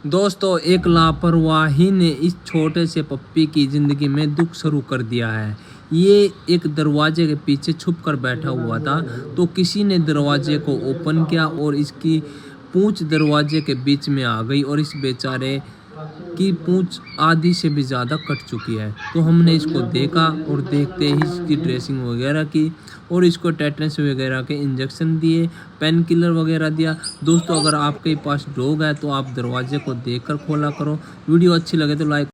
दोस्तों, एक लापरवाही ने इस छोटे से पप्पी की ज़िंदगी में दुख शुरू कर दिया है। ये एक दरवाजे के पीछे छुप कर बैठा हुआ था, तो किसी ने दरवाजे को ओपन किया और इसकी पूँछ दरवाजे के बीच में आ गई और इस बेचारे की पूँछ आधी से भी ज़्यादा कट चुकी है। तो हमने इसको देखा और देखते ही इसकी ड्रेसिंग वगैरह की और इसको टेटनस वगैरह के इंजेक्शन दिए, पेन किलर वगैरह दिया। दोस्तों, अगर आपके पास डॉग है तो आप दरवाजे को देखकर खोला करो। वीडियो अच्छी लगे तो लाइक